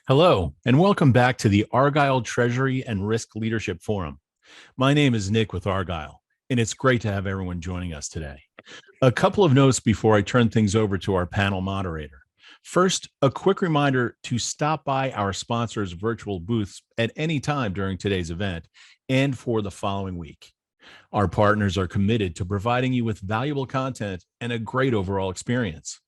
Hello, and welcome back to the Argyle Treasury and Risk Leadership Forum. My name is Nick with Argyle, and it's great to have everyone joining us today. A couple of notes before I turn things over to our panel moderator. First, a quick reminder to stop by our sponsors' virtual booths at any time during today's event and for the following week. Our partners are committed to providing you with valuable content and a great overall experience.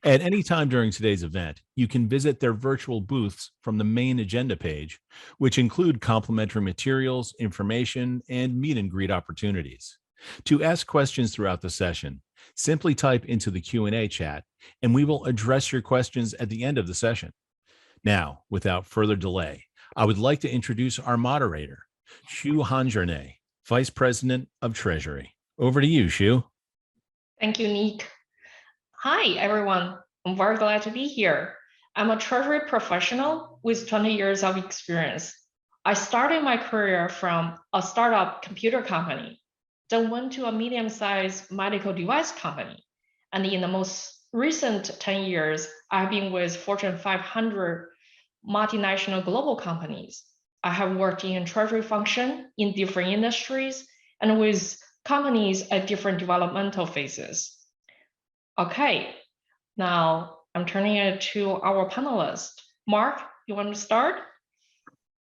At any time during today's event, you can visit their virtual booths from the main agenda page, which include complimentary materials, information, and meet and greet opportunities. To ask questions throughout the session, simply type into the Q&A chat, and we will address your questions at the end of the session. Now, without further delay, I would like to introduce our moderator, Shu Hanjarne, Vice President of Treasury. Over to you, Shu. Thank you, Nick. Hi, everyone. I'm very glad to be here. I'm a treasury professional with 20 years of experience. I started my career from a startup computer company, then went to a medium-sized medical device company. And in the most recent 10 years, I've been with Fortune 500 multinational global companies. I have worked in treasury function in different industries and with companies at different developmental phases. Okay, now I'm turning it to our panelists. Mark, you want to start?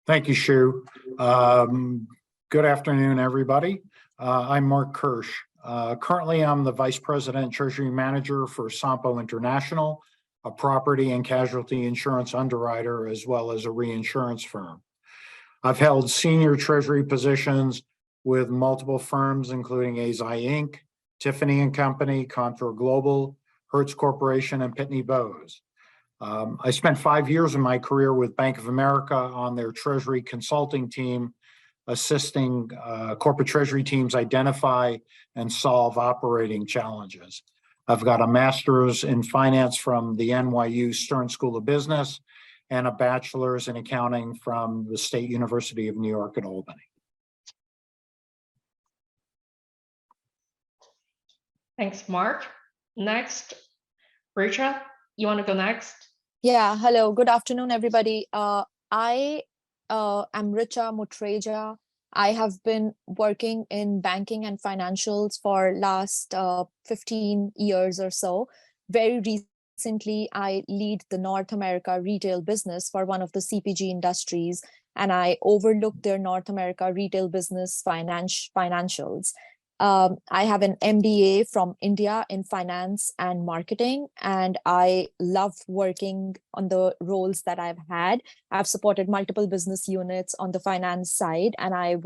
Thank you, Shu. Good afternoon, everybody. I'm Mark Kirsch. Currently, I'm the Vice President Treasury Manager for Sampo International, a property and casualty insurance underwriter, as well as a reinsurance firm. I've held senior treasury positions with multiple firms, including Eisai Inc., Tiffany & Company, Contour Global, Hertz Corporation, and Pitney Bowes. I spent 5 years of my career with Bank of America on their treasury consulting team, assisting corporate treasury teams identify and solve operating challenges. I've got a master's in finance from the NYU Stern School of Business and a bachelor's in accounting from the State University of New York at Albany. Thanks, Mark. Next, Richa, you want to go next? Yeah, hello, good afternoon, everybody. I am Richa Mutreja. I have been working in banking and financials for last 15 years or so. Very recently, I lead the North America retail business for one of the CPG industries, and I overlook their North America retail business financials. I have an MBA from India in finance and marketing, and I love working on the roles that I've had. I've supported multiple business units on the finance side, and I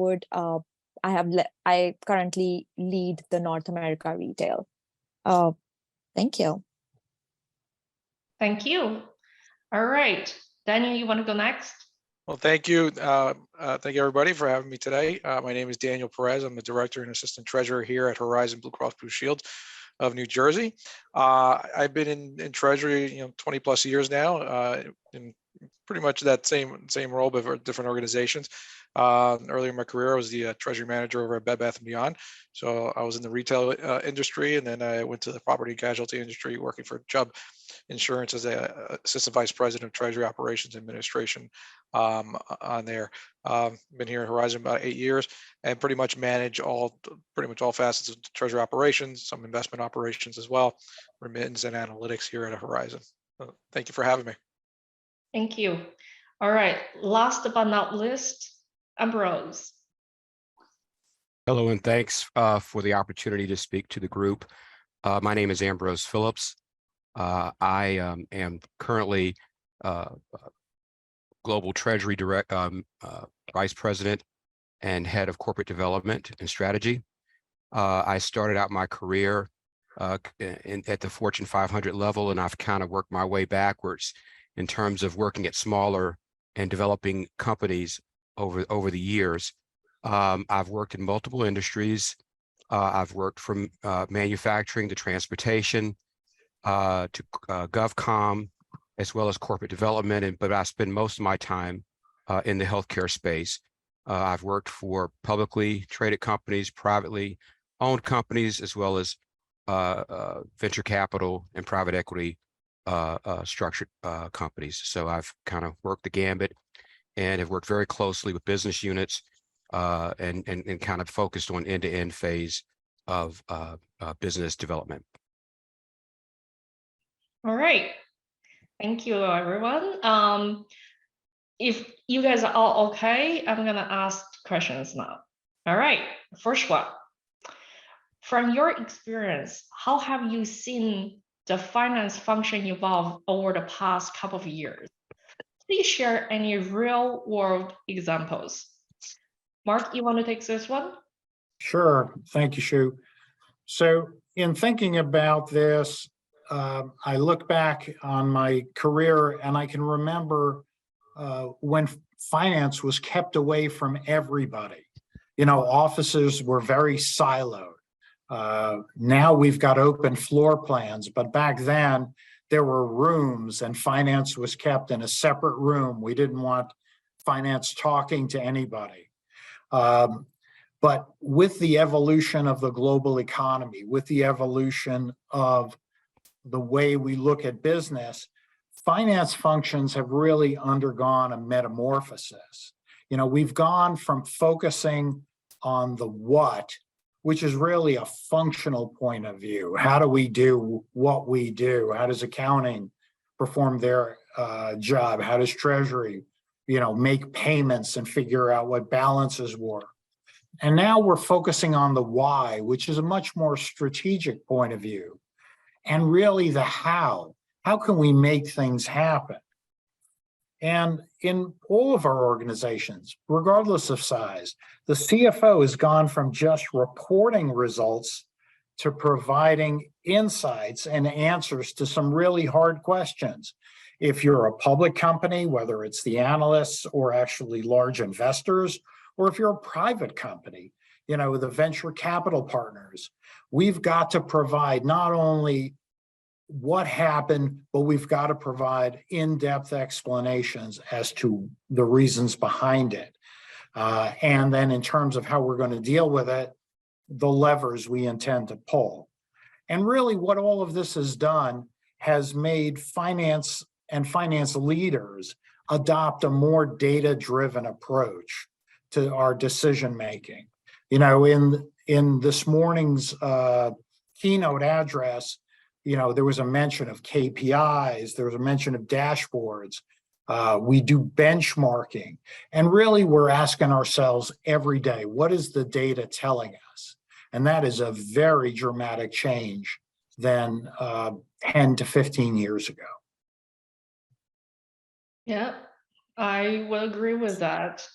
currently lead the North America retail. Thank you. Thank you. All right, Daniel, you want to go next? Well, thank you. Thank you, everybody, for having me today. My name is Daniel Perez. I'm the Director and Assistant Treasurer here at Horizon Blue Cross Blue Shield of New Jersey. I've been in Treasury, 20 plus years now, in pretty much that same role, but for different organizations. Earlier in my career, I was the Treasury Manager over at Bed Bath & Beyond. So I was in the retail industry, and then I went to the property and casualty industry, working for Chubb Insurance as a Assistant Vice President of Treasury Operations Administration on there. Been here at Horizon about 8 years, and pretty much manage pretty much all facets of Treasury operations, some investment operations as well, remittance and analytics here at Horizon. Thank you for having me. Thank you. All right, last but not least, Ambrose. Hello, and thanks for the opportunity to speak to the group. My name is Ambrose Phillips. I am currently Global Treasury Vice President and Head of Corporate Development and Strategy. I started out my career at the Fortune 500 level, and I've kind of worked my way backwards in terms of working at smaller and developing companies over the years. I've worked in multiple industries. I've worked from manufacturing to transportation to GovCom, as well as corporate development, but I spend most of my time in the healthcare space. I've worked for publicly traded companies, privately owned companies, as well as venture capital and private equity structured companies. So I've kind of worked the gambit and have worked very closely with business units and kind of focused on end-to-end phase of business development. All right. Thank you, everyone. If you guys are all okay, I'm gonna ask questions now. All right, first one. From your experience, how have you seen the finance function evolve over the past couple of years? Please share any real world examples. Mark, you want to take this one? Sure. Thank you, Shu. So in thinking about this, I look back on my career and I can remember when finance was kept away from everybody. You know, offices were very siloed. Now we've got open floor plans, but back then there were rooms and finance was kept in a separate room. We didn't want finance talking to anybody. But with the evolution of the global economy, with the evolution of the way we look at business, finance functions have really undergone a metamorphosis. You know, we've gone from focusing on the what, which is really a functional point of view. How do we do what we do? How does accounting perform their job? How does treasury, you know, make payments and figure out what balances were? And now we're focusing on the why, which is a much more strategic point of view. And really the how. How can we make things happen? And in all of our organizations, regardless of size, the CFO has gone from just reporting results to providing insights and answers to some really hard questions. If you're a public company, whether it's the analysts or actually large investors, or if you're a private company, you know, the venture capital partners, we've got to provide not only what happened, but we've got to provide in-depth explanations as to the reasons behind it. And then in terms of how we're going to deal with it, the levers we intend to pull. And really what all of this has done has made finance and finance leaders adopt a more data-driven approach to our decision-making. You know, in this morning's keynote address, you know, there was a mention of KPIs, there was a mention of dashboards. We do benchmarking. And really, we're asking ourselves every day, what is the data telling us? And that is a very dramatic change than 10 to 15 years ago. Yeah, I will agree with that.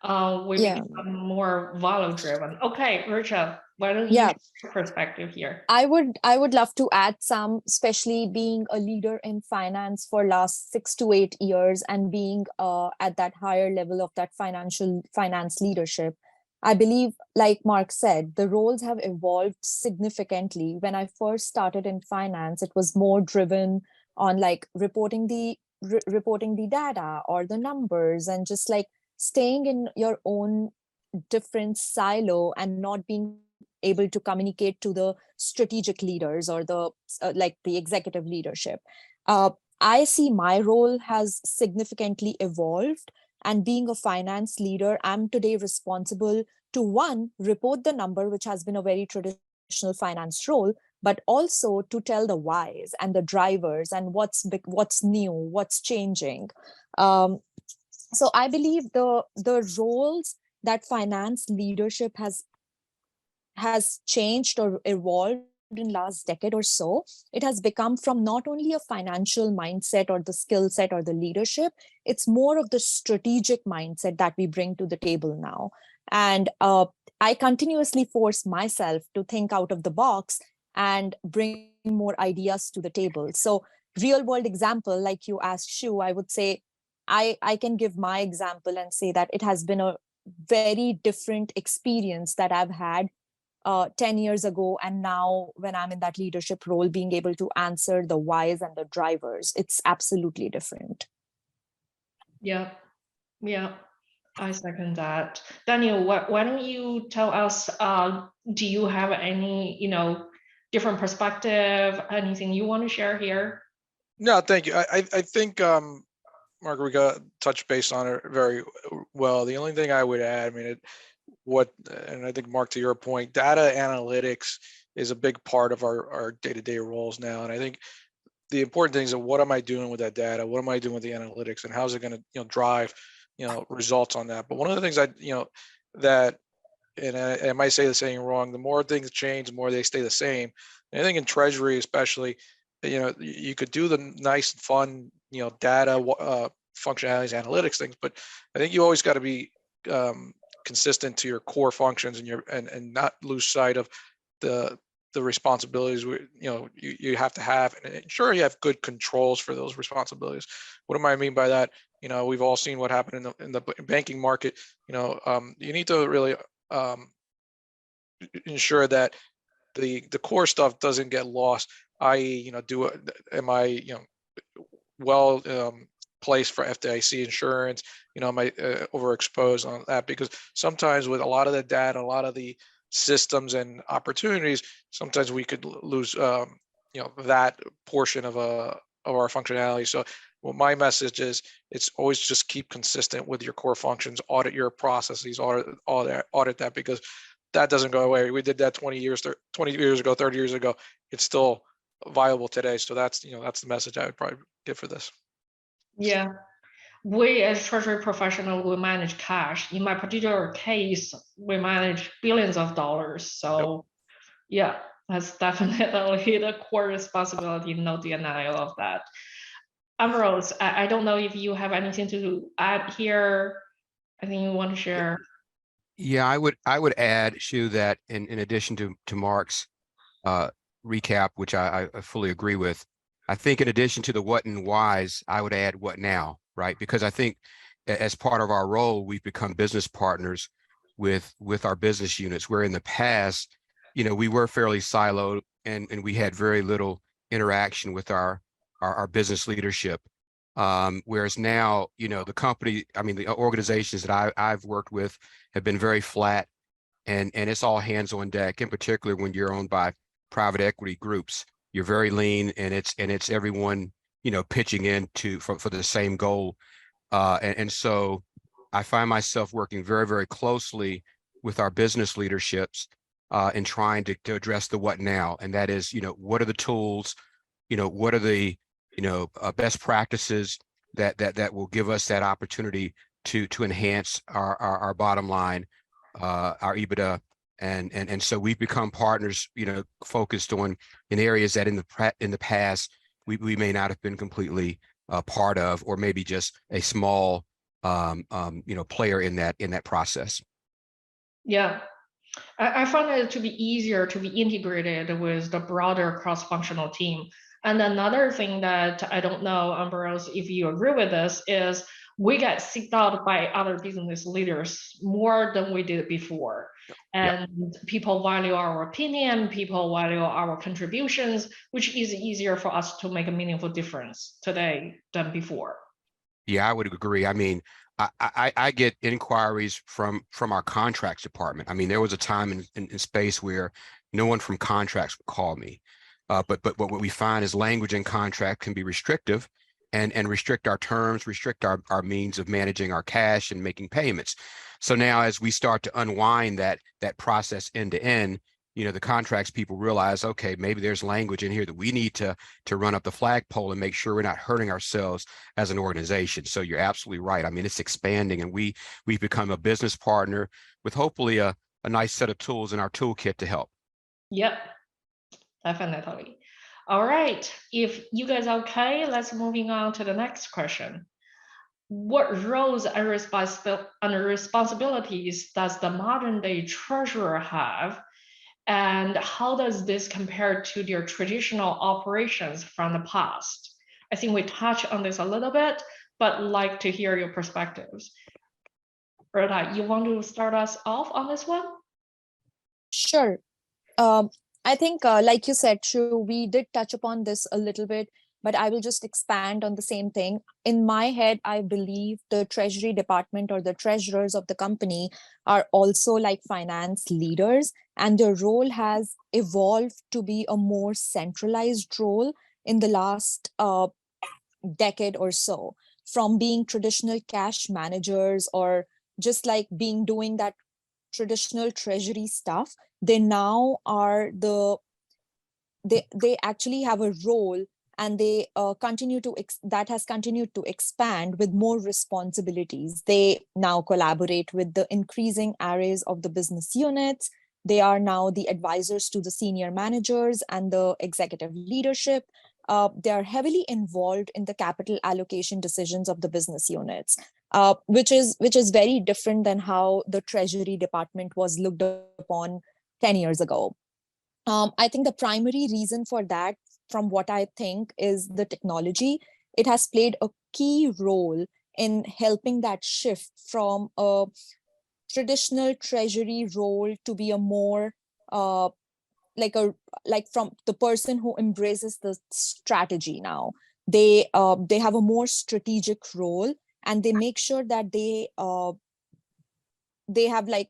We Yeah. become more value driven. Okay, Richa, why don't you Yeah. share your perspective here? I would love to add some, especially being a leader in finance for last 6 to 8 years and being at that higher level of that finance leadership. I believe, like Mark said, the roles have evolved significantly. When I first started in finance, it was more driven on like reporting the data or the numbers and just like staying in your own different silo and not being able to communicate to the strategic leaders or the like the executive leadership. I see my role has significantly evolved, and being a finance leader, I'm today responsible to one, report the number, which has been a very traditional finance role, but also to tell the whys and the drivers and what's new, what's changing. So I believe the roles that finance leadership has changed or evolved in last decade or so. It has become from not only a financial mindset or the skill set or the leadership, it's more of the strategic mindset that we bring to the table now. And I continuously force myself to think out of the box and bring more ideas to the table. So real world example, like you asked Shu, I would say, I can give my example and say that it has been a very different experience that I've had 10 years ago, and now when I'm in that leadership role, being able to answer the whys and the drivers, it's absolutely different. Yeah, I second that. Daniel, why don't you tell us, do you have any, different perspective, anything you want to share here? No, thank you. I think, Mark, we got touch base on it very well. The only thing I would add, I mean, and I think, Mark, to your point, data analytics is a big part of our day-to-day roles now. And I think the important things are, what am I doing with that data? What am I doing with the analytics, and how's it going to, drive, results on that? But one of the things that, and I might say the saying wrong, the more things change, the more they stay the same. And I think in Treasury, especially, you could do the nice, fun, data functionalities, analytics things, but I think you always got to be consistent to your core functions, and not lose sight of the responsibilities you have to have, and ensure you have good controls for those responsibilities. What do I mean by that? We've all seen what happened in the banking market. You need to really ensure that the core stuff doesn't get lost, i.e., am I well placed for FDIC insurance? Am I overexposed on that? Because sometimes with a lot of the data, a lot of the systems and opportunities, sometimes we could lose that portion of our functionality. So my message is, it's always just keep consistent with your core functions, audit your processes, audit that, because that doesn't go away. We did that 20 years ago, 30 years ago. It's still viable today. So that's the message I would probably give for this. Yeah. We as treasury professional, we manage cash. In my particular case, we manage billions of dollars. So yeah, that's definitely the core responsibility, no denial of that. Ambrose, I don't know if you have anything to add here. I think you want to share. Yeah, I would add, Shu, that in addition to Mark's recap, which I fully agree with, I think in addition to the what and whys, I would add what now, right? Because I think as part of our role, we've become business partners with our business units, where in the past, we were fairly siloed, and we had very little interaction with our business leadership. Whereas now, the company, the organizations that I've worked with have been very flat, and it's all hands on deck. In particular, when you're owned by private equity groups, you're very lean, and it's everyone, pitching in for the same goal. And so I find myself working very, very closely with our business leaderships in trying to address the what now. And that is, what are the tools, what are the best practices that will give us that opportunity to enhance our bottom line, our EBITDA, and so we've become partners, focused on in areas that in the past we may not have been completely part of, or maybe just a small player in that process. Yeah. I found it to be easier to be integrated with the broader cross-functional team. And another thing that I don't know, Ambrose, if you agree with this, is we get seeked out by other business leaders more than we did before. And people value our opinion, people value our contributions, which is easier for us to make a meaningful difference today than before. Yeah, I would agree. I get inquiries from our contracts department. There was a time in space where no one from contracts would call me. But what we find is language in contract can be restrictive, and restrict our terms, restrict our means of managing our cash and making payments. So now, as we start to unwind that process end to end, the contracts people realize, okay, maybe there's language in here that we need to run up the flagpole and make sure we're not hurting ourselves as an organization. So you're absolutely right. It's expanding, and we've become a business partner with hopefully a nice set of tools in our toolkit to help. Yep, definitely. All right, if you guys are okay, let's moving on to the next question. What roles and responsibilities does the modern day treasurer have? And how does this compare to their traditional operations from the past? I think we touched on this a little bit, but like to hear your perspectives. Berta, you want to start us off on this one? Sure. I think, like you said, Shu, we did touch upon this a little bit, but I will just expand on the same thing. In my head, I believe the treasury department or the treasurers of the company are also like finance leaders, and their role has evolved to be a more centralized role in the last decade or so, from being traditional cash managers or just like doing that traditional treasury stuff. They now are they actually have a role, and they that has continued to expand with more responsibilities. They now collaborate with the increasing arrays of the business units. They are now the advisors to the senior managers and the executive leadership. They are heavily involved in the capital allocation decisions of the business units, which is very different than how the Treasury Department was looked upon 10 years ago. I think the primary reason for that, from what I think, is the technology. It has played a key role in helping that shift from a traditional treasury role to be a more like from the person who embraces the strategy now. They have a more strategic role, and they make sure that they have like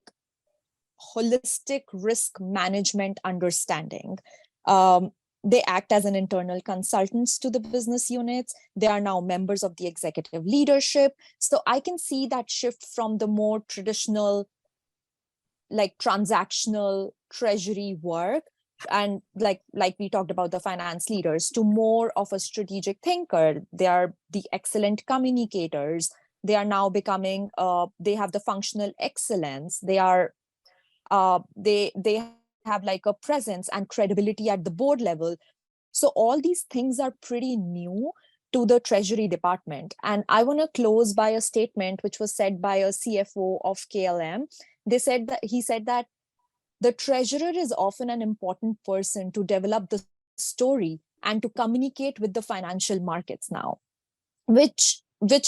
holistic risk management understanding. They act as an internal consultants to the business units. They are now members of the executive leadership. So I can see that shift from the more traditional, like transactional treasury work, and like we talked about the finance leaders, to more of a strategic thinker. They are the excellent communicators. They are now becoming, they have the functional excellence. They are, they have like a presence and credibility at the board level. So all these things are pretty new to the Treasury Department. And I want to close by a statement which was said by a CFO of KLM. He said that the treasurer is often an important person to develop the story and to communicate with the financial markets now, which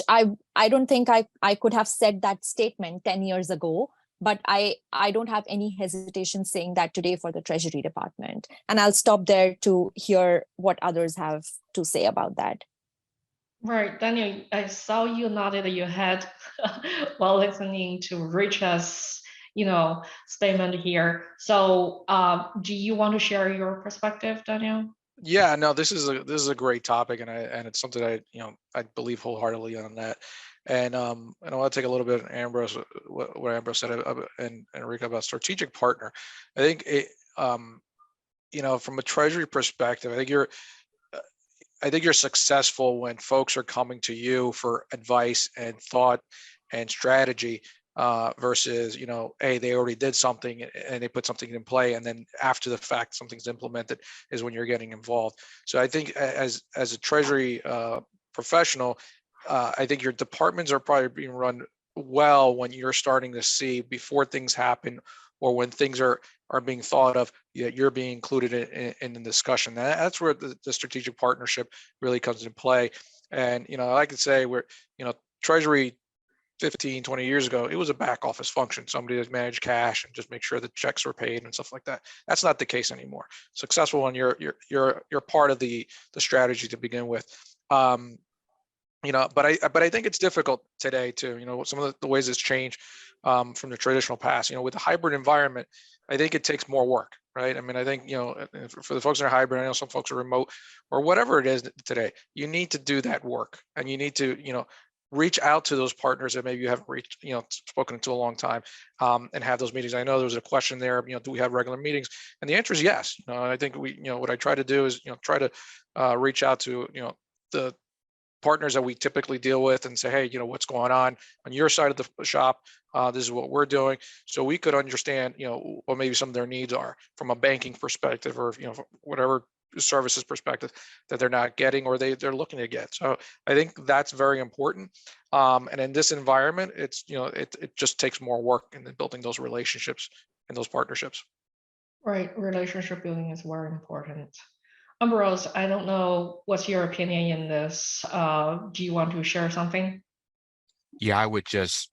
I don't think I could have said that statement 10 years ago, but I don't have any hesitation saying that today for the Treasury Department. And I'll stop there to hear what others have to say about that. Right, Daniel, I saw you nodded your head while listening to Richa's, statement here. So, do you want to share your perspective, Daniel? Yeah, no, this is a great topic, and it's something I believe wholeheartedly on that. And I want to take a little bit of Ambrose, what Ambrose said and Enrique about strategic partner. I think it, from a treasury perspective, I think you're successful when folks are coming to you for advice and thought and strategy, versus, hey, they already did something and they put something in play, and then after the fact something's implemented is when you're getting involved. So I think as a treasury professional, I think your departments are probably being run well when you're starting to see before things happen, or when things are being thought of, you're being included in the discussion. That's where the strategic partnership really comes into play. And, I could say Treasury 15, 20 years ago, it was a back office function. Somebody that managed cash and just make sure the checks were paid and stuff like that. That's not the case anymore. Successful when you're part of the strategy to begin with. But I think it's difficult today too. Some of the ways it's changed from the traditional past. With the hybrid environment, I think it takes more work, right? I mean, I think for the folks that are hybrid, I know some folks are remote or whatever it is today. You need to do that work, and you need to reach out to those partners that maybe you haven't spoken to a long time, and have those meetings. I know there was a question there, do we have regular meetings? And the answer is yes. I think what I try to do is, try to reach out to, the partners that we typically deal with and say, hey, what's going on your side of the shop? This is what we're doing. So we could understand, what maybe some of their needs are from a banking perspective, or, whatever services perspective that they're not getting, or they're looking to get. So I think that's very important. And in this environment, it's, it just takes more work in building those relationships and those partnerships. Right, relationship building is very important. Ambrose, I don't know, what's your opinion in this? Do you want to share something? Yeah, I would just,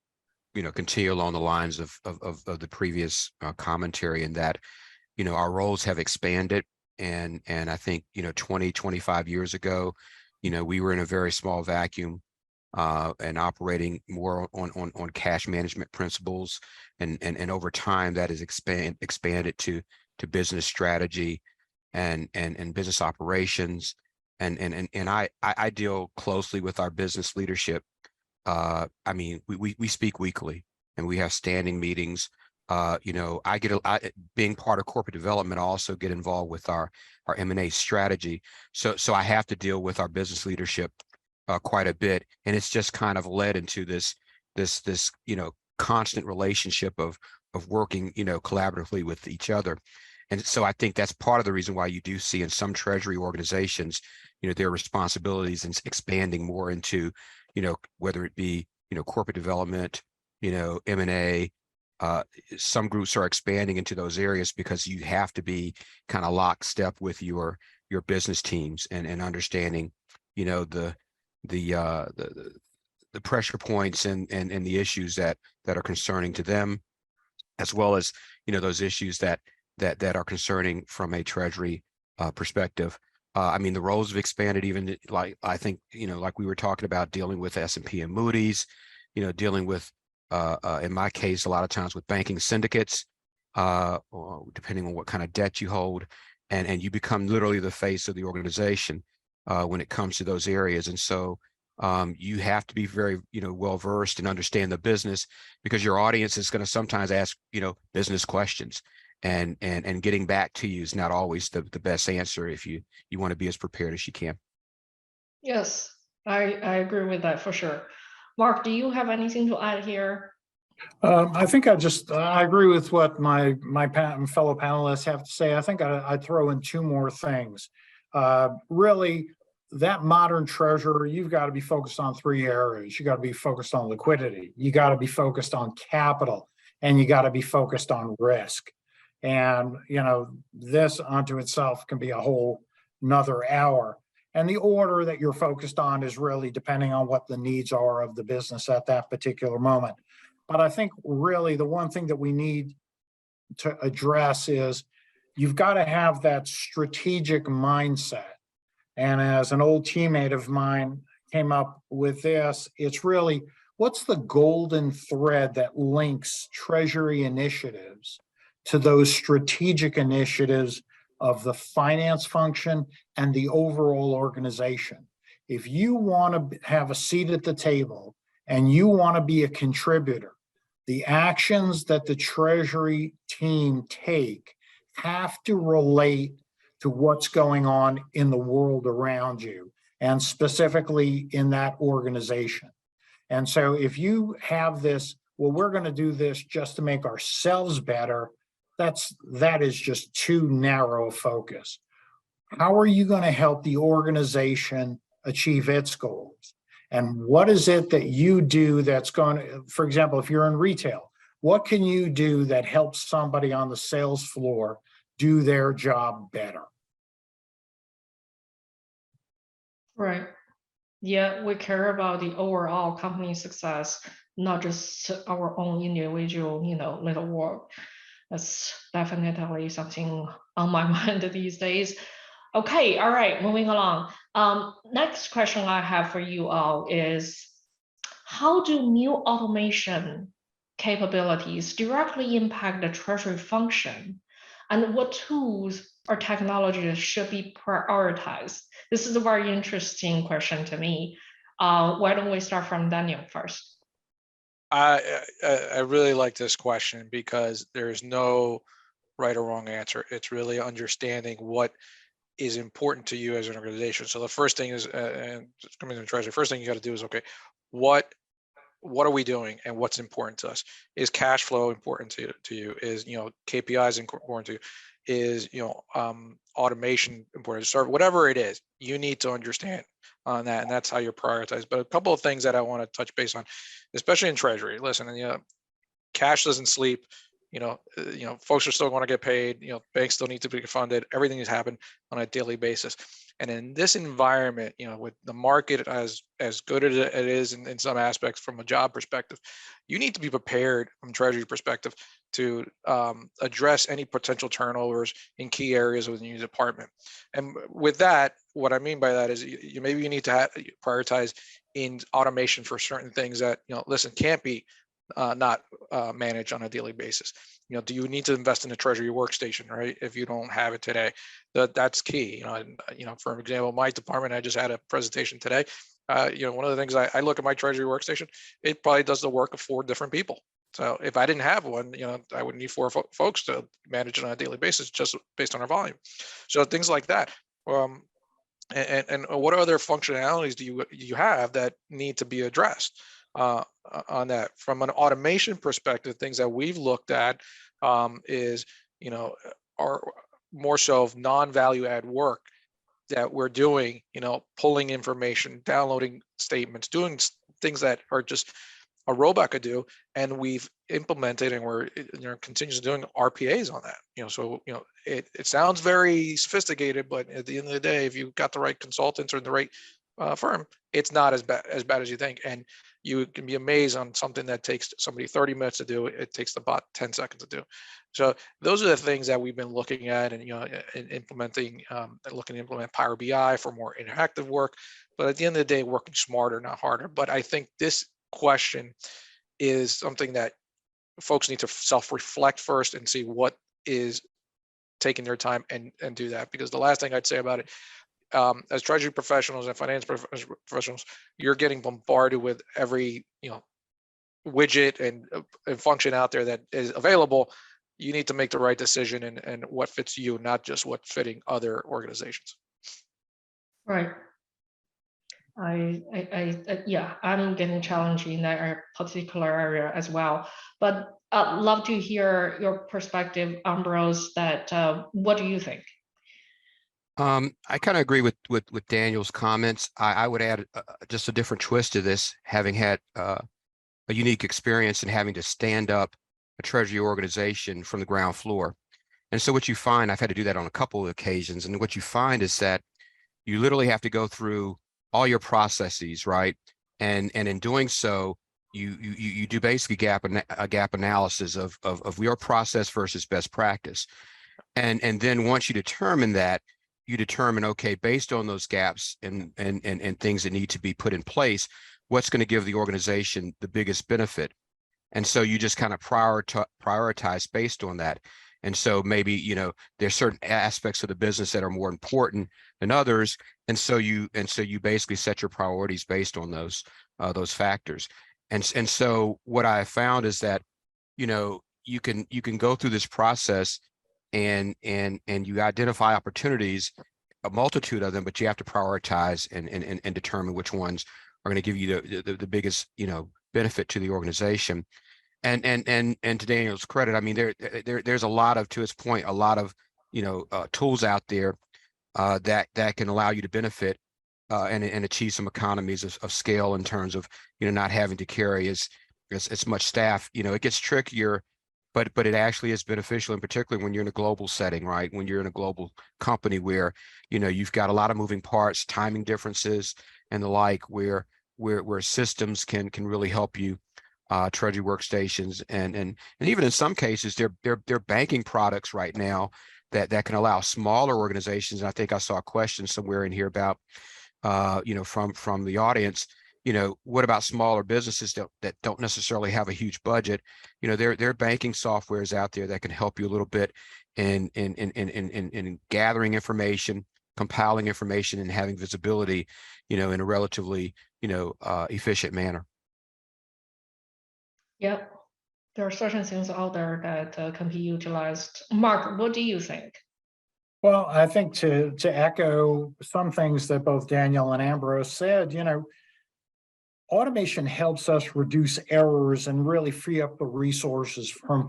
continue along the lines of the previous commentary, in that, our roles have expanded. And I think, 20, 25 years ago, we were in a very small vacuum, and operating more on cash management principles. And over time that has expanded to business strategy and business operations. and I deal closely with our business leadership. I mean, we speak weekly, and we have standing meetings. You know, being part of corporate development, I also get involved with our M&A strategy. So I have to deal with our business leadership quite a bit, and it's just kind of led into this you know, constant relationship of working, you know, collaboratively with each other. And so I think that's part of the reason why you do see in some treasury organizations, you know, their responsibilities and expanding more into, you know, whether it be, you know, corporate development, you know, M&A. Some groups are expanding into those areas because you have to be kind of lockstep with your business teams and understanding, you know, the pressure points and the issues that are concerning to them, as well as, you know, those issues that are concerning from a treasury perspective. I mean, the roles have expanded, even like, I think, you know, like we were talking about, dealing with S&P and Moody's, you know, dealing with, in my case, a lot of times with banking syndicates, or depending on what kind of debt you hold, and you become literally the face of the organization when it comes to those areas. And so you have to be very, you know, well versed and understand the business, because your audience is going to sometimes ask, you know, business questions, and getting back to you is not always the best answer if you want to be as prepared as you can. Yes, I agree with that for sure. Mark, do you have anything to add here? I think I agree with what my fellow panelists have to say. I think I'd throw in two more things. Really, that modern treasurer, you've got to be focused on three areas. You got to be focused on liquidity, you got to be focused on capital, and you got to be focused on risk. And, you know, this unto itself can be a whole another hour. And the order that you're focused on is really depending on what the needs are of the business at that particular moment. But I think really the one thing that we need to address is you've got to have that strategic mindset. And as an old teammate of mine came up with this, it's really, what's the golden thread that links treasury initiatives to those strategic initiatives of the finance function and the overall organization? If you want to have a seat at the table and you want to be a contributor, the actions that the treasury team take have to relate to what's going on in the world around you, and specifically in that organization. And so if you have this, well, we're going to do this just to make ourselves better, that is just too narrow a focus. How are you going to help the organization achieve its goals? And what is it that you do that's going to, for example, if you're in retail, what can you do that helps somebody on the sales floor do their job better? Right. Yeah, we care about the overall company success, not just our own individual, you know, little work. That's definitely something on my mind these days. Okay, all right, moving along. Next question I have for you all is, how do new automation capabilities directly impact the treasury function? And what tools or technologies should be prioritized? This is a very interesting question to me. Why don't we start from Daniel first? I really like this question because there's no right or wrong answer. It's really understanding what is important to you as an organization. So the first thing is, and coming to the treasury, first thing you got to do is, okay, what are we doing and what's important to us? Is cash flow important to you? Is, you know, KPIs important to you? Is, you know, automation important to serve? Whatever it is, you need to understand on that, and that's how you prioritize. But a couple of things that I want to touch base on, especially in treasury. Listen, you know, cash doesn't sleep. You know, folks are still going to get paid. You know, banks still need to be funded. Everything has happened on a daily basis. And in this environment, you know, with the market as good as it is in some aspects from a job perspective, you need to be prepared from a treasury perspective to address any potential turnovers in key areas within your department. And with that, what I mean by that is maybe you need to prioritize in automation for certain things that, you know, listen, can't be not manage on a daily basis. Do you need to invest in a treasury workstation, right? If you don't have it today, that's key. For example, my department, I just had a presentation today. One of the things I look at my treasury workstation, it probably does the work of 4 different people. So if I didn't have one, I would need 4 folks to manage it on a daily basis, just based on our volume. So things like that. And what other functionalities do you have that need to be addressed on that? From an automation perspective, things that we've looked at is, are more so of non-value add work that we're doing, pulling information, downloading statements, doing things that are just a robot could do, and we've implemented and we're continuously doing RPAs on that. So it sounds very sophisticated, but at the end of the day, if you've got the right consultants or the right firm, it's not as bad as you think, and you can be amazed on something that takes somebody 30 minutes to do. It takes the bot 10 seconds to do. So those are the things that we've been looking at and implementing, looking to implement Power BI for more interactive work. But at the end of the day, working smarter, not harder. But I think this question is something that folks need to self-reflect first and see what is taking their time and do that. Because the last thing I'd say about it, as treasury professionals and finance professionals, you're getting bombarded with every widget and function out there that is available. You need to make the right decision and what fits you, not just what's fitting other organizations. Right. Yeah, I'm getting challenged in that particular area as well. But I'd love to hear your perspective, Ambrose, that what do you think? I kind of agree with Daniel's comments. I would add just a different twist to this, having had a unique experience in having to stand up a treasury organization from the ground floor. And so what you find, I've had to do that on a couple of occasions, and what you find is that you literally have to go through all your processes, right? And in doing so, you do basically a gap analysis of your process versus best practice. And then once you determine that, you determine, okay, based on those gaps and things that need to be put in place, what's going to give the organization the biggest benefit. And so you just kind of prioritize based on that. And so maybe, there's certain aspects of the business that are more important than others. And so you basically set your priorities based on those factors. And so what I have found is that, you can go through this process and you identify opportunities, a multitude of them, but you have to prioritize and determine which ones are going to give you the biggest, benefit to the organization. And to Daniel's credit, I mean, there's a lot of, to his point, a lot of, tools out there that can allow you to benefit and achieve some economies of scale in terms of, not having to carry as much staff. It gets trickier, but it actually is beneficial, and particularly when you're in a global setting, right? When you're in a global company where, you've got a lot of moving parts, timing differences and the like, where systems can really help you. Treasury workstations and even in some cases they're banking products right now that can allow smaller organizations. And I think I saw a question somewhere in here about from the audience, what about smaller businesses that don't necessarily have a huge budget? There are banking softwares out there that can help you a little bit in gathering information, compiling information, and having visibility, in a relatively efficient manner. Yeah, there are certain things out there that can be utilized. Mark, what do you think? Well, I think to echo some things that both Daniel and Ambrose said, automation helps us reduce errors and really free up the resources from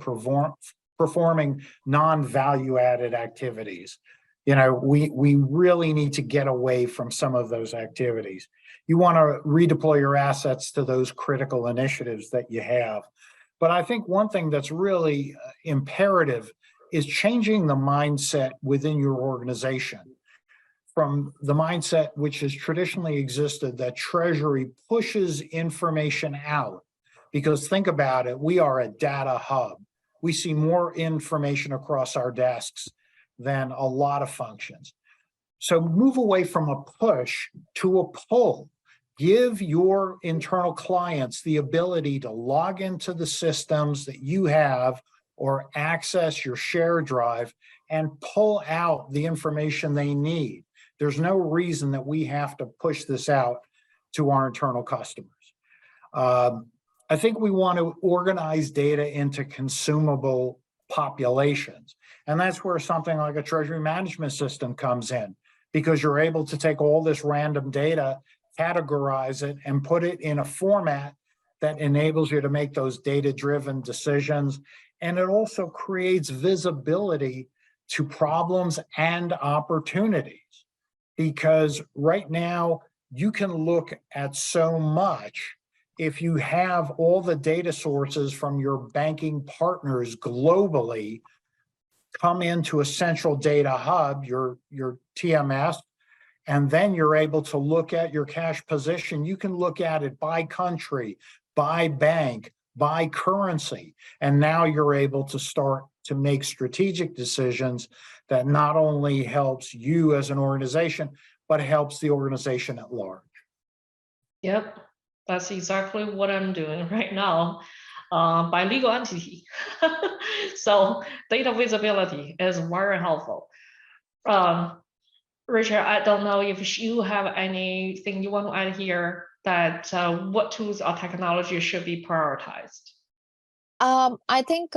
performing non-value added activities. We really need to get away from some of those activities. You want to redeploy your assets to those critical initiatives that you have. But I think one thing that's really imperative is changing the mindset within your organization from the mindset which has traditionally existed that Treasury pushes information out. Because think about it, we are a data hub. We see more information across our desks than a lot of functions. So move away from a push to a pull. Give your internal clients the ability to log into the systems that you have or access your share drive and pull out the information they need. There's no reason that we have to push this out to our internal customers. I think we want to organize data into consumable populations. And that's where something like a treasury management system comes in, because you're able to take all this random data, categorize it, and put it in a format that enables you to make those data-driven decisions. And it also creates visibility to problems and opportunities, because right now you can look at so much. If you have all the data sources from your banking partners globally come into a central data hub, your TMS, and then you're able to look at your cash position. You can look at it by country, by bank, by currency. And now you're able to start to make strategic decisions that not only helps you as an organization, but helps the organization at large. Yep, that's exactly what I'm doing right now by legal entity. So data visibility is very helpful. Richard, I don't know if you have anything you want to add here, that what tools or technology should be prioritized? I think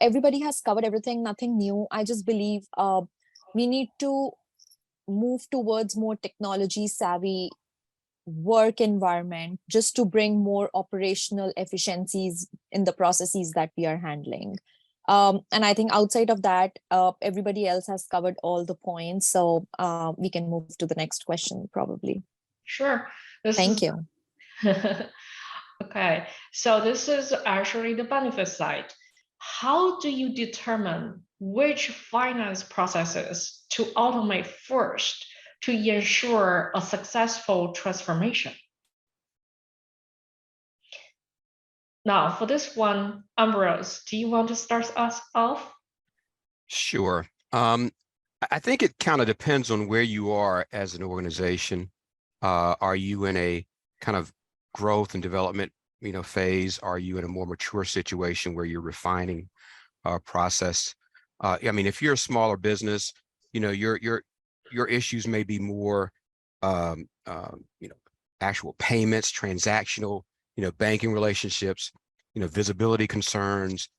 everybody has covered everything, nothing new. I just believe we need to move towards more technology savvy work environment just to bring more operational efficiencies in the processes that we are handling. And I think outside of that, everybody else has covered all the points. So we can move to the next question probably. Sure. Thank you. Okay, so this is actually the benefit side. How do you determine which finance processes to automate first to ensure a successful transformation? Now, for this one, Ambrose, do you want to start us off? Sure. I think it kind of depends on where you are as an organization. Are you in a kind of growth and development, phase? Are you in a more mature situation where you're refining process? I mean, if you're a smaller business, your issues may be more, actual payments, transactional, banking relationships, visibility concerns,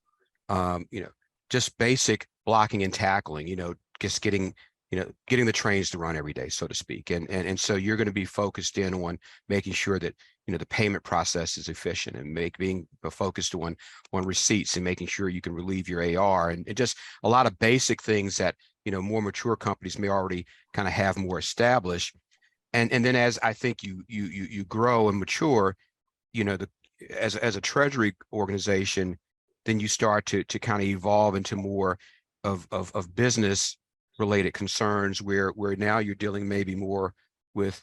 just basic blocking and tackling, just getting the trains to run every day, so to speak. And so you're going to be focused in on making sure that, the payment process is efficient, and being focused on receipts and making sure you can relieve your AR, and just a lot of basic things that, more mature companies may already kind of have more established. And then as I think you grow and mature, as a treasury organization, then you start to kind of evolve into more of business related concerns, where now you're dealing maybe more with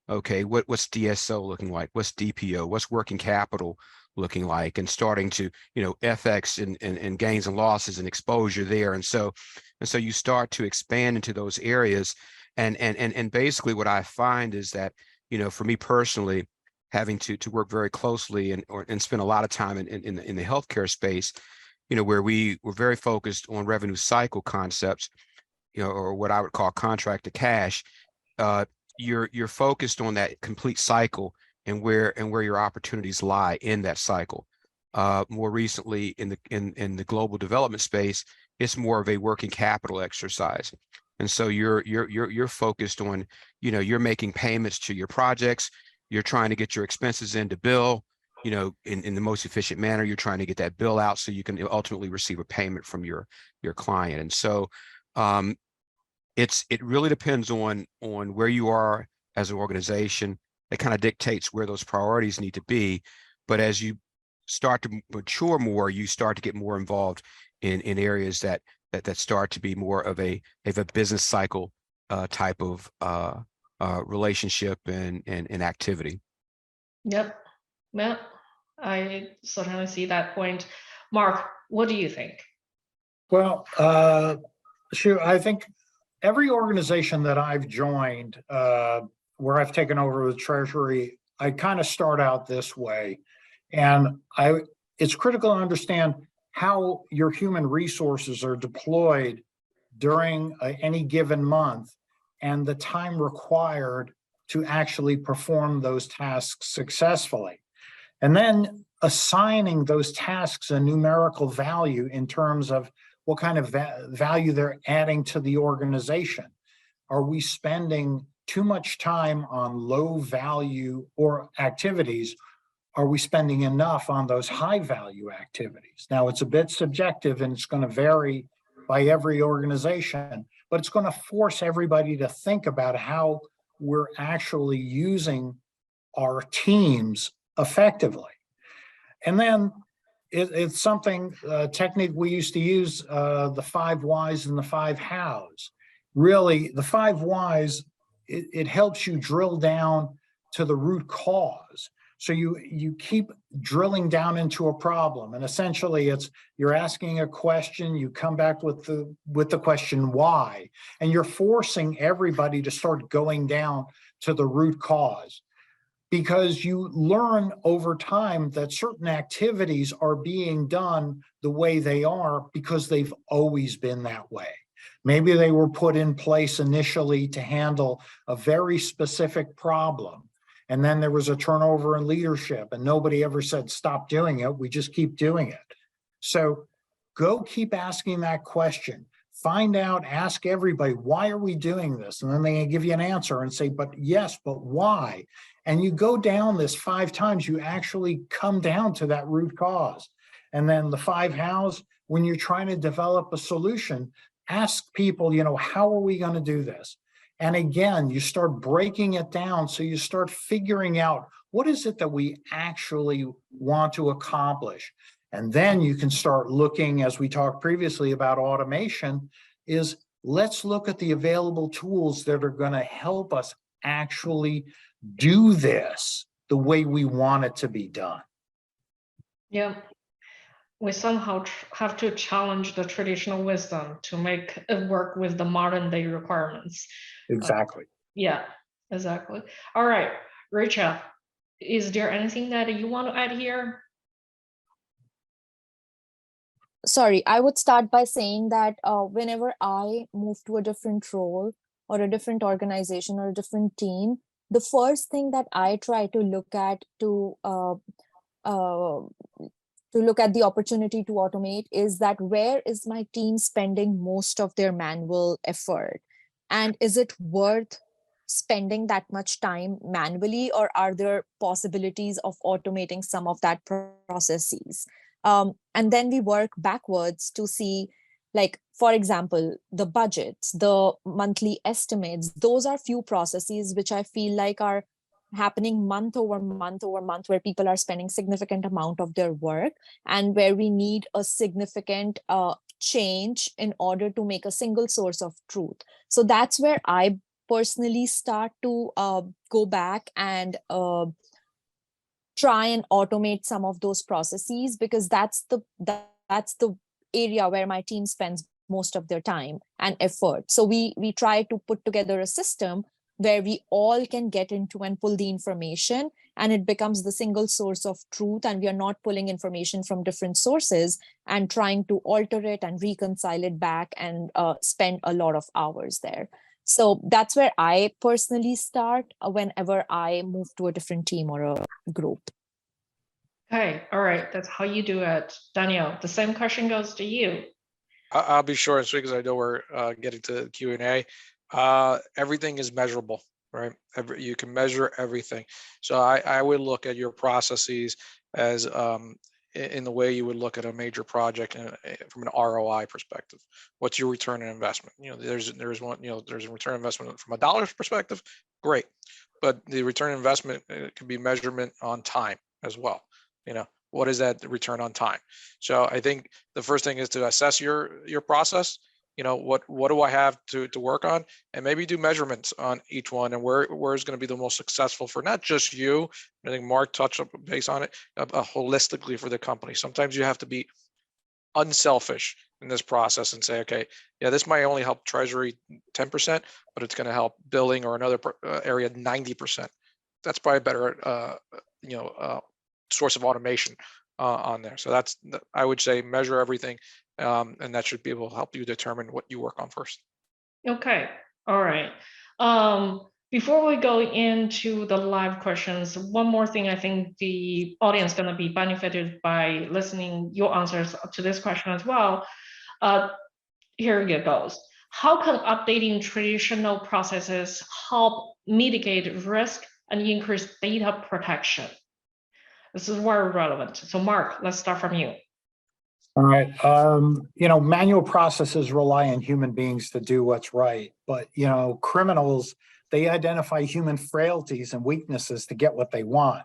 okay, what's DSO looking like, what's DPO, what's working capital looking like, and starting to FX and gains and losses and exposure there. And so you start to expand into those areas. And basically what I find is that, for me personally, having to work very closely and spend a lot of time in the healthcare space, where we were very focused on revenue cycle concepts, or what I would call contract to cash. You're focused on that complete cycle and where your opportunities lie in that cycle. More recently in the global development space, it's more of a working capital exercise. And so you're focused on, you're making payments to your projects. You're trying to get your expenses in to bill, in the most efficient manner. You're trying to get that bill out so you can ultimately receive a payment from your client. And so it really depends on where you are as an organization. It kind of dictates where those priorities need to be. But as you start to mature more, you start to get more involved in areas that start to be more of a business cycle type of relationship and activity. Yep. Well, I certainly see that point. Mark, what do you think? Well, sure. I think every organization that I've joined, where I've taken over the treasury I kind of start out this way, and it's critical to understand how your human resources are deployed during any given month and the time required to actually perform those tasks successfully. And then assigning those tasks a numerical value in terms of what kind of value they're adding to the organization. Are we spending too much time on low value or activities? Are we spending enough on those high value activities? Now, it's a bit subjective and it's going to vary by every organization, but it's going to force everybody to think about how we're actually using our teams effectively. And then it's something, technique we used to use, the 5 whys and the 5 hows. Really, the 5 whys, it helps you drill down to the root cause. So you keep drilling down into a problem, and essentially you're asking a question, you come back with the question why, and you're forcing everybody to start going down to the root cause, because you learn over time that certain activities are being done the way they are because they've always been that way. Maybe they were put in place initially to handle a very specific problem. And then there was a turnover in leadership and nobody ever said, stop doing it. We just keep doing it. So go keep asking that question. Find out, ask everybody, why are we doing this? And then they give you an answer and say, but yes, but why? And you go down this 5 times, you actually come down to that root cause. And then the 5 hows, when you're trying to develop a solution, ask people, how are we going to do this? And again, you start breaking it down. So you start figuring out what is it that we actually want to accomplish. And then you can start looking, as we talked previously about automation, is let's look at the available tools that are going to help us actually do this the way we want it to be done. Yeah. We somehow have to challenge the traditional wisdom to make it work with the modern day requirements. Exactly. Yeah, exactly. All right, Rachel, is there anything that you want to add here? Sorry, I would start by saying that whenever I move to a different role or a different organization or a different team, the first thing that I try to look at to look at the opportunity to automate is that where is my team spending most of their manual effort? And is it worth spending that much time manually, or are there possibilities of automating some of that processes? And then we work backwards to see, like, for example, the budgets, the monthly estimates, those are few processes which I feel like are happening month over month over month, where people are spending significant amount of their work and where we need a significant change in order to make a single source of truth. So that's where I personally start to go back and try and automate some of those processes, because that's the area where my team spends most of their time and effort. So we try to put together a system where we all can get into and pull the information, and it becomes the single source of truth, and we are not pulling information from different sources and trying to alter it and reconcile it back and spend a lot of hours there. So that's where I personally start whenever I move to a different team or a group. Okay, all right, that's how you do it. Daniel, the same question goes to you. I'll be short and sweet because I know we're getting to Q&A. Everything is measurable, right? You can measure everything. So I would look at your processes as in the way you would look at a major project from an ROI perspective. What's your return on investment? There's one, there's a return on investment from a dollar's perspective, great. But the return on investment can be measurement on time as well. What is that return on time? So I think the first thing is to assess your process. What do I have to work on, and maybe do measurements on each one, and where is going to be the most successful for not just you. I think Mark touched up base on it, holistically for the company. Sometimes you have to be unselfish in this process and say, okay, yeah, this might only help treasury 10%, but it's going to help billing or another area 90%. that's probably a better source of automation on there. So I would say measure everything, and that should be able to help you determine what you work on first. Okay, all right. Before we go into the live questions, one more thing I think the audience is going to be benefited by listening your answers to this question as well. Here it goes. How can updating traditional processes help mitigate risk and increase data protection? This is very relevant. So Mark, let's start from you. All right. Manual processes rely on human beings to do what's right, but, criminals, they identify human frailties and weaknesses to get what they want.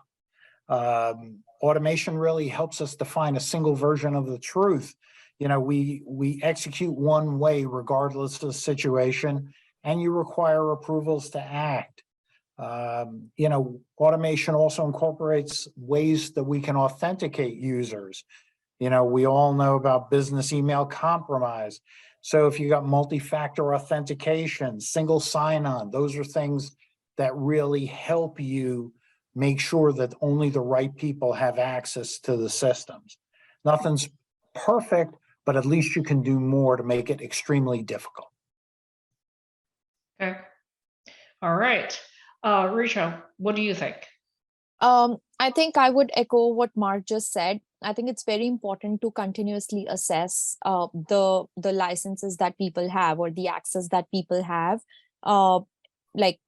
Automation really helps us define a single version of the truth. We execute one way regardless of the situation, and you require approvals to act. Automation also incorporates ways that we can authenticate users. We all know about business email compromise. So if you got multi-factor authentication, single sign-on, those are things that really help you make sure that only the right people have access to the systems. Nothing's perfect, but at least you can do more to make it extremely difficult. Okay. All right. Rachel, what do you think? I think I would echo what Mark just said. I think it's very important to continuously assess the licenses that people have or the access that people have, like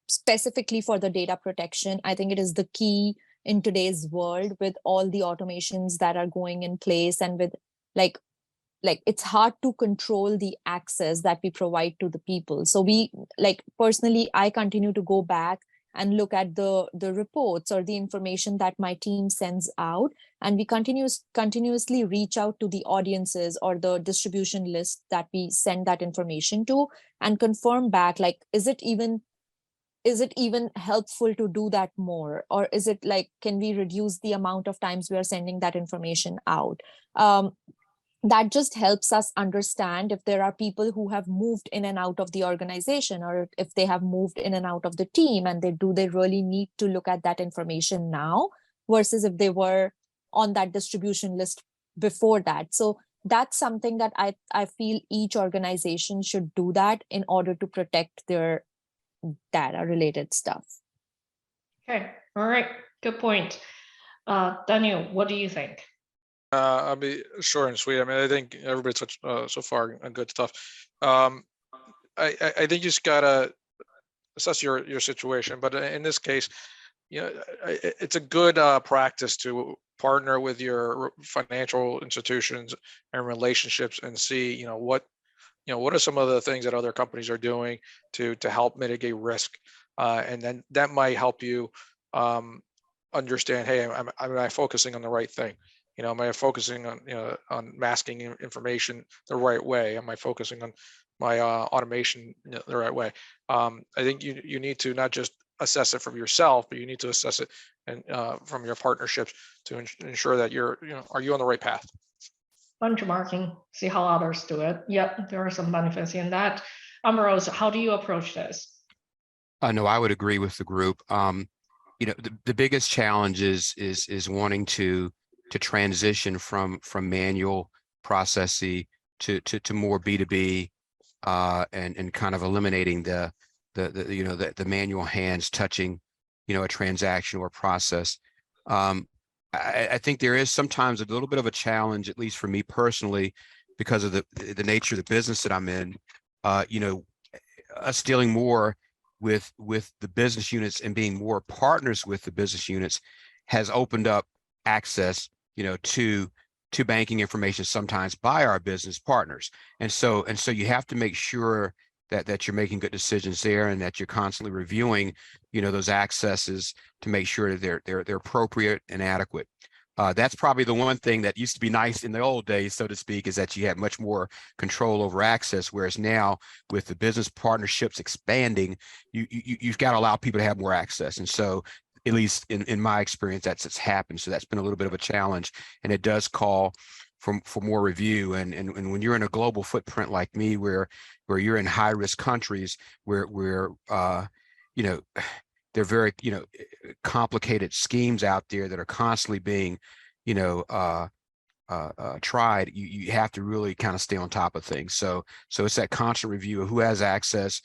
specifically for the data protection. I think it is the key in today's world with all the automations that are going in place, and with like it's hard to control the access that we provide to the people. So personally, I continue to go back and look at the reports or the information that my team sends out, and we continuously reach out to the audiences or the distribution list that we send that information to, and confirm back, is it even helpful to do that more, or is it can we reduce the amount of times we are sending that information out? That just helps us understand if there are people who have moved in and out of the organization, or if they have moved in and out of the team, and they really need to look at that information now versus if they were on that distribution list before that. So that's something that I feel each organization should do that in order to protect their data related stuff. Okay, all right, good point. Daniel, what do you think? I'll be short and sweet. I mean, I think everybody's so far on good stuff. I think you just gotta assess your situation, but in this case, it's a good practice to partner with your financial institutions and relationships and see, what are some of the things that other companies are doing to help mitigate risk, and then that might help you understand, hey, am I focusing on the right thing? Am I focusing on masking information the right way? Am I focusing on my automation the right way? I think you need to not just assess it from yourself, but you need to assess it and from your partnerships to ensure that are you on the right path? Benchmarking, see how others do it. Yep, there are some benefits in that. Ambrose, how do you approach this? No, I would agree with the group. The biggest challenge is wanting to transition from manual processing to more B2B, and kind of eliminating the manual hands touching a transaction or process. I think there is sometimes a little bit of a challenge, at least for me personally, because of the nature of the business that I'm in. Us dealing more with the business units and being more partners with the business units has opened up access to banking information sometimes by our business partners. And so you have to make sure that you're making good decisions there, and that you're constantly reviewing, those accesses to make sure that they're appropriate and adequate. That's probably the one thing that used to be nice in the old days, so to speak, is that you had much more control over access. Whereas now, with the business partnerships expanding, you've got to allow people to have more access. And so, at least in my experience, that's happened. So that's been a little bit of a challenge, and it does call for more review. And when you're in a global footprint like me, where you're in high risk countries, where they're very, complicated schemes out there that are constantly being, tried. You have to really kind of stay on top of things. So it's that constant review of who has access,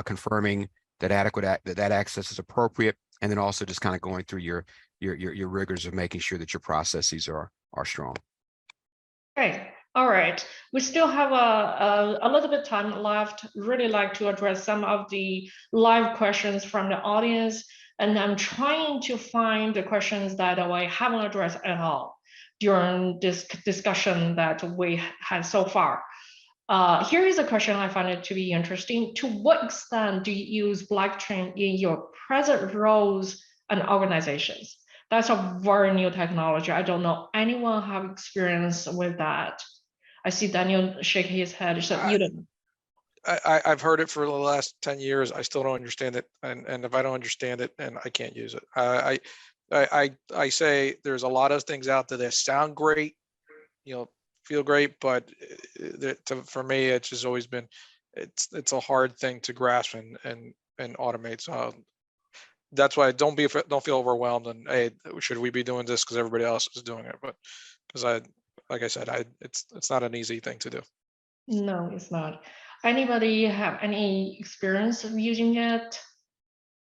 confirming that that access is appropriate, and then also just kind of going through your rigors of making sure that your processes are strong. Okay, all right. We still have a little bit time left. Really like to address some of the live questions from the audience, and I'm trying to find the questions that I haven't addressed at all during this discussion that we had so far. Here is a question I find it to be interesting. To what extent do you use blockchain in your present roles and organizations? That's a very new technology. I don't know anyone have experience with that. I see Daniel shake his head, so you don't. I've heard it for the last 10 years. I still don't understand it. And if I don't understand it, then I can't use it. I say there's a lot of things out there that sound great, feel great, but for me, it's just always been, it's a hard thing to grasp and automate. So that's why don't feel overwhelmed and, hey, should we be doing this because everybody else is doing it? But because like I said, it's not an easy thing to do. No, it's not. Anybody have any experience of using it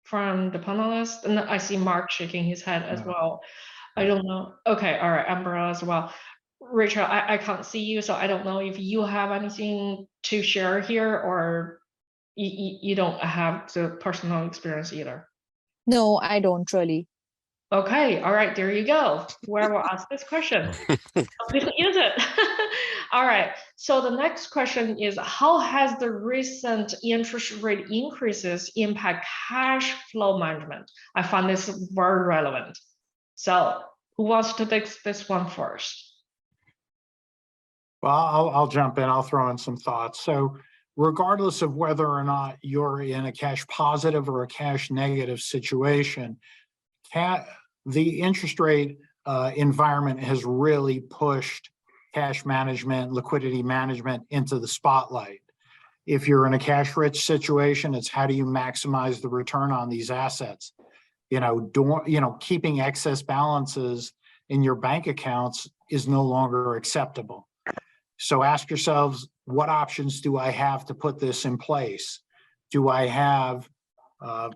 from the panelists? And I see Mark shaking his head as well. I don't know. Okay, all right, Amber as well. Rachel, I can't see you, so I don't know if you have anything to share here, or you don't have the personal experience either. No, I don't really. Okay, all right, there you go. Whoever asked this question, didn't use it. All right, so the next question is, how has the recent interest rate increases impact cash flow management? I find this very relevant. So who wants to take this one first? Well, I'll jump in. I'll throw in some thoughts. So regardless of whether or not you're in a cash positive or a cash negative situation, the interest rate environment has really pushed cash management, liquidity management into the spotlight. If you're in a cash rich situation, it's how do you maximize the return on these assets? Keeping excess balances in your bank accounts is no longer acceptable. So ask yourselves, what options do I have to put this in place? Do I have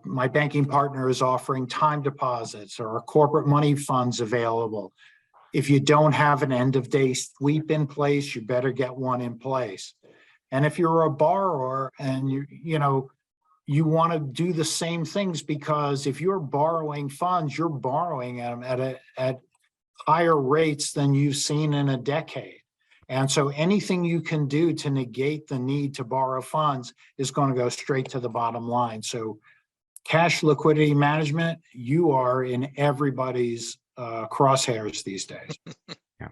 my banking partner is offering time deposits or corporate money funds available? If you don't have an end of day sweep in place, you better get one in place. And if you're a borrower and you want to do the same things, because if you're borrowing funds, you're borrowing them at higher rates than you've seen in a decade. And so anything you can do to negate the need to borrow funds is going to go straight to the bottom line. So cash liquidity management, you are in everybody's crosshairs these days. Yeah.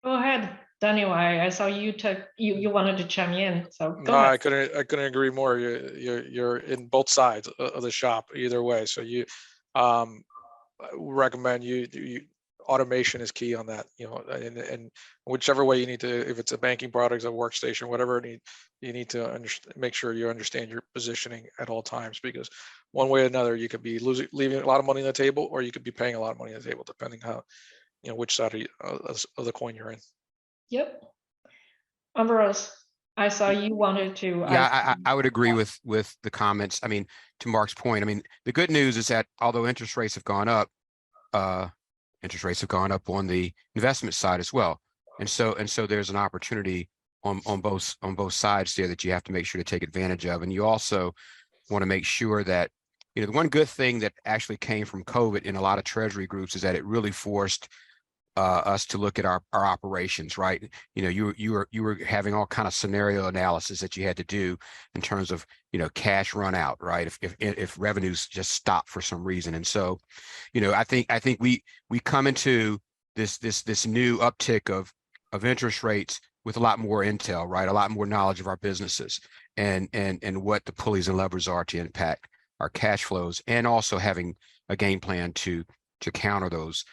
Go ahead, Daniel. I saw you wanted to chime in. So go No, ahead. I couldn't agree more. You're in both sides of the shop either way. So you recommend you automation is key on that, and whichever way you need to, if it's a banking product, a workstation, whatever you need to make sure you understand your positioning at all times, because one way or another, you could be leaving a lot of money on the table, or you could be paying a lot of money on the table, depending how, which side of the coin you're in. Yep. Ambrose, I saw you wanted to. Yeah, I would agree with the comments. I mean, to Mark's point, I mean, the good news is that although interest rates have gone up on the investment side as well. And so there's an opportunity on both sides there that you have to make sure to take advantage of. And you also want to make sure that, the one good thing that actually came from COVID in a lot of treasury groups is that it really forced us to look at our operations, right? You were having all kind of scenario analysis that you had to do in terms of, cash run out, right? If revenues just stop for some reason. And so, I think we come into this new uptick of interest rates with a lot more intel, right? A lot more knowledge of our businesses and what the pulleys and levers are to impact our cash flows, and also having a game plan to counter those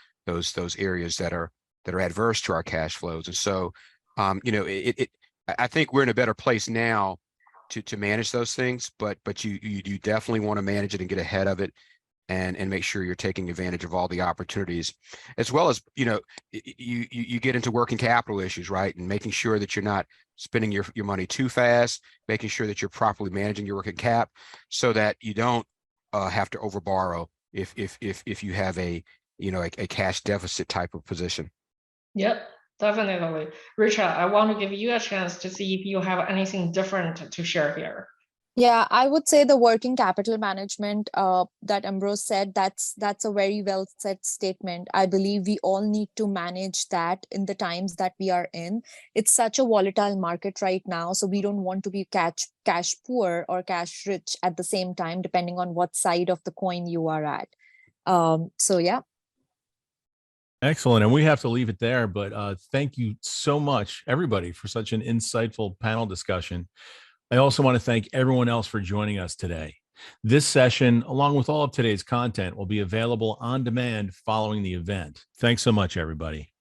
areas that are adverse to our cash flows. And so, I think we're in a better place now to manage those things, but you definitely want to manage it and get ahead of it and make sure you're taking advantage of all the opportunities, as well as, you get into working capital issues, right? And making sure that you're not spending your money too fast, making sure that you're properly managing your working cap so that you don't have to overborrow if you have a cash deficit type of position. Yep, definitely. Richard, I want to give you a chance to see if you have anything different to share here. Yeah, I would say the working capital management that Ambrose said, that's a very well said statement. I believe we all need to manage that in the times that we are in. It's such a volatile market right now, so we don't want to be cash poor or cash rich at the same time, depending on what side of the coin you are at. So yeah. Excellent. And we have to leave it there, but thank you so much, everybody, for such an insightful panel discussion. I also want to thank everyone else for joining us today. This session, along with all of today's content, will be available on demand following the event. Thanks so much, everybody.